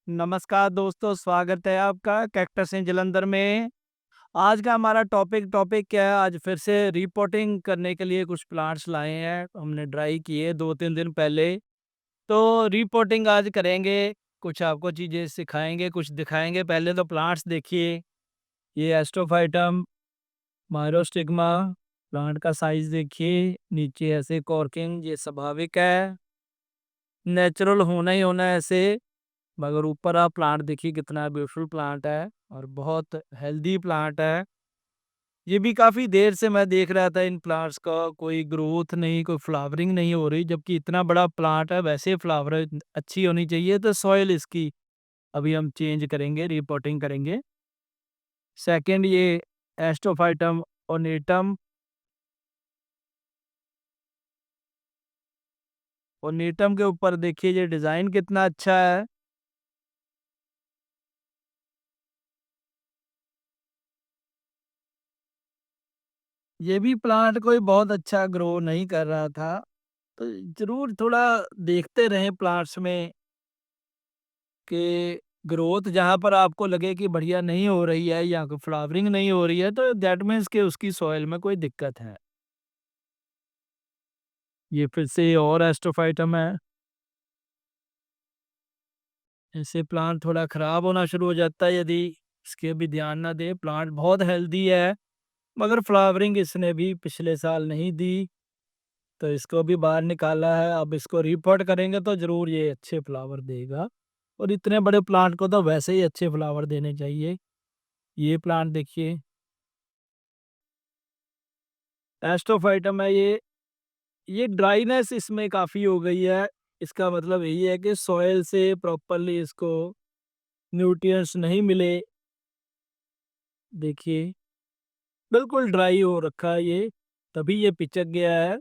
नमस्कार दोस्तों, स्वागत है आपका कैक्टस इन जलंधर में। आज का हमारा टॉपिक टॉपिक क्या है? आज फिर से रिपोर्टिंग करने के लिए कुछ प्लांट्स लाए हैं। हमने ड्राई किए 2-3 दिन पहले। तो रिपोर्टिंग आज करेंगे, कुछ आपको चीज़ें सिखाएँगे, कुछ दिखाएँगे। पहले तो प्लांट्स देखिए, ये एस्टोफाइटम, माइरोस्टिग्मा, प्लांट का साइज़ देखिए, नीचे ऐसे कॉर्किंग, ये स्वाभाविक है, नेचुरल होना ही होना है ऐसे। मगर ऊपर आप प्लांट देखिए कितना ब्यूटीफुल प्लांट है और बहुत हेल्दी प्लांट है। ये भी काफ़ी देर से मैं देख रहा था इन प्लांट्स का, कोई ग्रोथ नहीं, कोई फ्लावरिंग नहीं हो रही, जबकि इतना बड़ा प्लांट है, वैसे फ्लावर अच्छी होनी चाहिए। तो सॉइल इसकी अभी हम चेंज करेंगे, रिपोर्टिंग करेंगे। सेकंड ये एस्टोफाइटम ओनेटम, ओनेटम के ऊपर देखिए ये डिज़ाइन कितना अच्छा है। ये भी प्लांट कोई बहुत अच्छा ग्रो नहीं कर रहा था। तो ज़रूर थोड़ा देखते रहें प्लांट्स में कि ग्रोथ जहाँ पर आपको लगे कि बढ़िया नहीं हो रही है या फिर फ्लावरिंग नहीं हो रही है, तो दैट मीन्स कि उसकी सॉइल में कोई दिक्कत है। ये फिर से और एस्टोफाइटम है। ऐसे प्लांट थोड़ा खराब होना शुरू हो जाता है यदि इसके भी ध्यान ना दें। प्लांट बहुत हेल्दी है, मगर फ्लावरिंग इसने भी पिछले साल नहीं दी, तो इसको भी बाहर निकाला है। अब इसको रिपोर्ट करेंगे तो ज़रूर ये अच्छे फ्लावर देगा, और इतने बड़े प्लांट को तो वैसे ही अच्छे फ्लावर देने चाहिए। ये प्लांट देखिए, एस्टोफाइटम है ये ड्राइनेस इसमें काफ़ी हो गई है। इसका मतलब यही है कि सॉइल से प्रॉपर्ली इसको न्यूट्रिएंट्स नहीं मिले। देखिए, बिल्कुल ड्राई हो रखा है ये, तभी ये पिचक गया है।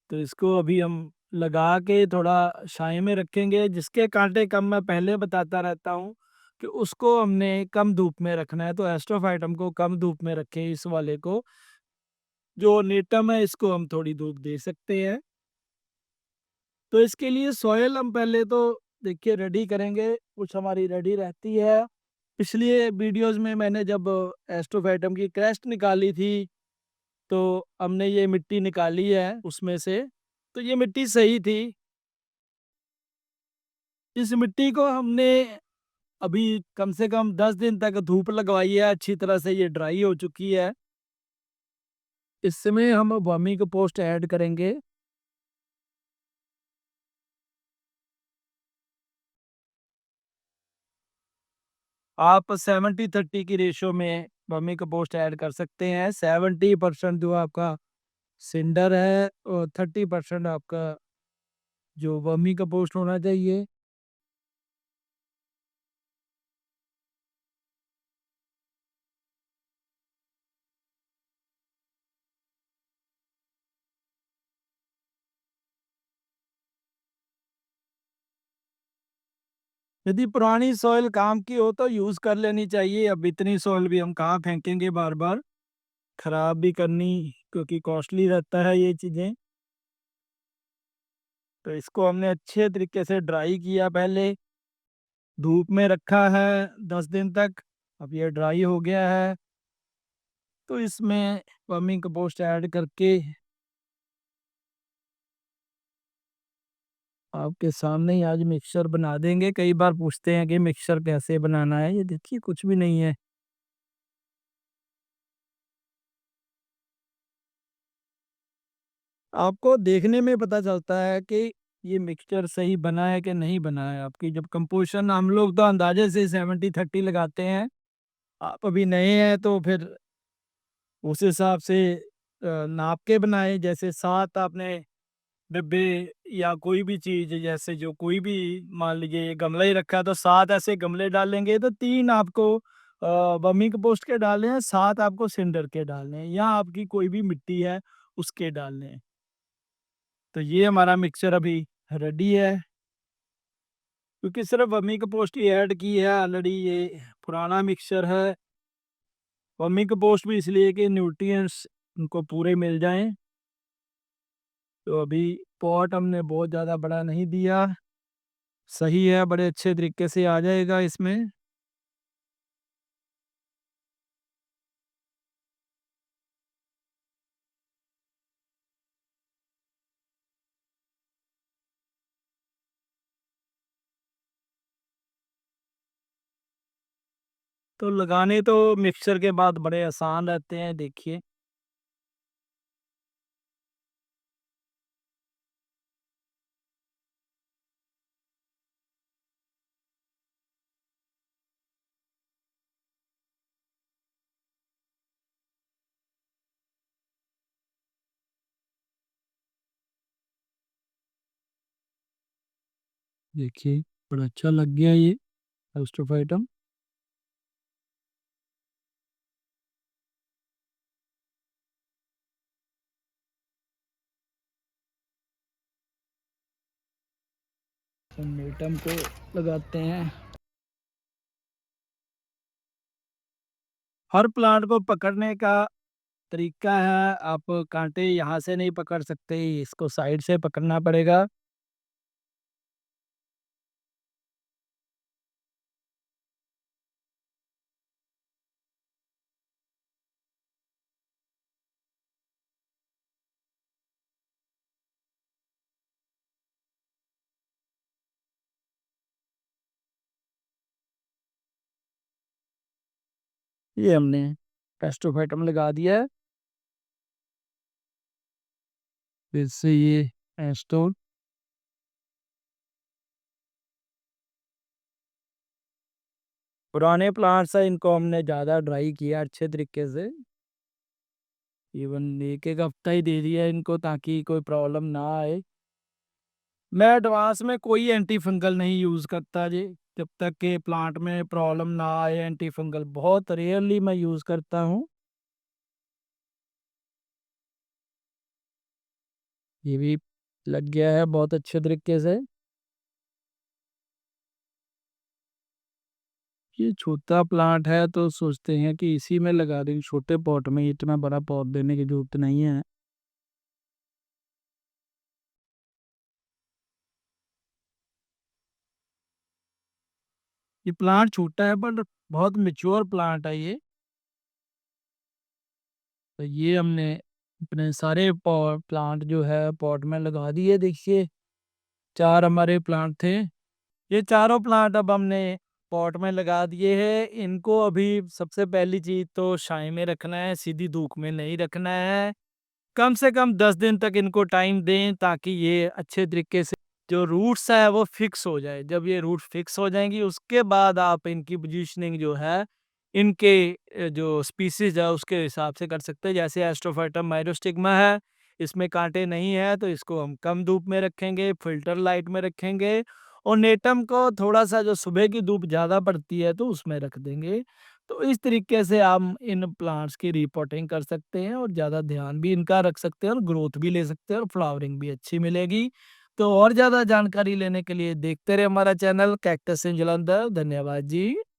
तो इसको अभी हम लगा के थोड़ा छाया में रखेंगे। जिसके कांटे कम मैं पहले बताता रहता हूँ कि उसको हमने कम धूप में रखना है, तो एस्ट्रोफाइटम को कम धूप में रखें। इस वाले को, जो नेटम है, इसको हम थोड़ी धूप दे सकते हैं। तो इसके लिए सॉइल हम पहले तो देखिए रेडी करेंगे, कुछ हमारी रेडी रहती है। पिछली वीडियोस में मैंने जब एस्ट्रोफाइटम की क्रस्ट निकाली थी, तो हमने ये मिट्टी निकाली है उसमें से, तो ये मिट्टी सही थी। इस मिट्टी को हमने अभी कम से कम 10 दिन तक धूप लगवाई है, अच्छी तरह से ये ड्राई हो चुकी है। इसमें हम वर्मी कंपोस्ट ऐड करेंगे। आप 70-30 की रेशियो में वर्मी कंपोस्ट ऐड कर सकते हैं। 70% जो आपका सिंडर है और 30% आपका जो वर्मी कंपोस्ट होना चाहिए। यदि पुरानी सॉइल काम की हो तो यूज़ कर लेनी चाहिए। अब इतनी सॉइल भी हम कहाँ फेंकेंगे बार-बार, खराब भी करनी, क्योंकि कॉस्टली रहता है ये चीज़ें। तो इसको हमने अच्छे तरीके से ड्राई किया पहले, धूप में रखा है 10 दिन तक। अब ये ड्राई हो गया है, तो इसमें वर्मी कंपोस्ट ऐड करके आपके सामने ही आज मिक्सचर बना देंगे। कई बार पूछते हैं कि मिक्सचर कैसे बनाना है? ये देखिए कुछ भी नहीं है। आपको देखने में पता चलता है कि ये मिक्सचर सही बना है कि नहीं बना है। आपकी जब कंपोज़िशन, हम लोग तो अंदाज़े से 70-30 लगाते हैं। आप अभी नए हैं तो फिर उस हिसाब से नाप के बनाएँ। जैसे 7 आपने डिब्बे या कोई भी चीज़, जैसे जो कोई भी, मान लीजिए ये गमला ही रखा है तो 7 ऐसे गमले डालेंगे, तो 3 आपको वर्मी कंपोस्ट के डालने हैं, 7 आपको सिंडर के डालने हैं, या आपकी कोई भी मिट्टी है उसके डालने हैं। तो ये हमारा मिक्सचर अभी रेडी है, क्योंकि सिर्फ वर्मी कंपोस्ट ही ऐड की है ऑलरेडी। ये पुराना मिक्सचर है। वर्मी कंपोस्ट भी इसलिए कि न्यूट्रिएंट्स उनको पूरे मिल जाएं। तो अभी पॉट हमने बहुत ज़्यादा बड़ा नहीं दिया, सही है, बड़े अच्छे तरीके से आ जाएगा इसमें। तो लगाने तो मिक्सचर के बाद बड़े आसान रहते हैं, देखिए। देखिए, बड़ा अच्छा लग गया ये स्टफ आइटम। आइटम को लगाते हैं। हर प्लांट को पकड़ने का तरीका है, आप कांटे यहाँ से नहीं पकड़ सकते, इसको साइड से पकड़ना पड़ेगा। ये हमने पेस्टोफाइटम लगा दिया है। फिर से ये एस्टोन। पुराने प्लांट्स है, इनको हमने ज़्यादा ड्राई किया अच्छे तरीके से। इवन एक एक हफ्ता ही दे दिया इनको ताकि कोई प्रॉब्लम ना आए। मैं एडवांस में कोई एंटी फंगल नहीं यूज़ करता जी, जब तक के प्लांट में प्रॉब्लम ना आए। एंटी फंगल बहुत रेयरली मैं यूज़ करता हूँ। ये भी लग गया है बहुत अच्छे तरीके से। ये छोटा प्लांट है तो सोचते हैं कि इसी में लगा दें, छोटे पॉट में, इतना बड़ा पॉट देने की जरूरत नहीं है। ये प्लांट छोटा है पर बहुत मेच्योर प्लांट है ये। तो ये हमने अपने सारे प्लांट जो है पॉट में लगा दिए। देखिए, 4 हमारे प्लांट थे। ये चारों प्लांट अब हमने पॉट में लगा दिए हैं। इनको अभी सबसे पहली चीज तो छाई में रखना है, सीधी धूप में नहीं रखना है। कम से कम 10 दिन तक इनको टाइम दें ताकि ये अच्छे तरीके से जो रूट्स है वो फिक्स हो जाए। जब ये रूट फिक्स हो जाएंगी उसके बाद आप इनकी पोजीशनिंग जो है इनके जो स्पीसीज है उसके हिसाब से कर सकते हैं। जैसे एस्ट्रोफाइटम माइरोस्टिग्मा है, इसमें कांटे नहीं है तो इसको हम कम धूप में रखेंगे, फिल्टर लाइट में रखेंगे। और नेटम को थोड़ा सा जो सुबह की धूप ज़्यादा पड़ती है तो उसमें रख देंगे। तो इस तरीके से हम इन प्लांट्स की रिपोर्टिंग कर सकते हैं और ज़्यादा ध्यान भी इनका रख सकते हैं और ग्रोथ भी ले सकते हैं और फ्लावरिंग भी अच्छी मिलेगी। तो और ज़्यादा जानकारी लेने के लिए देखते रहे हमारा चैनल कैक्टस इन जालंधर। धन्यवाद जी।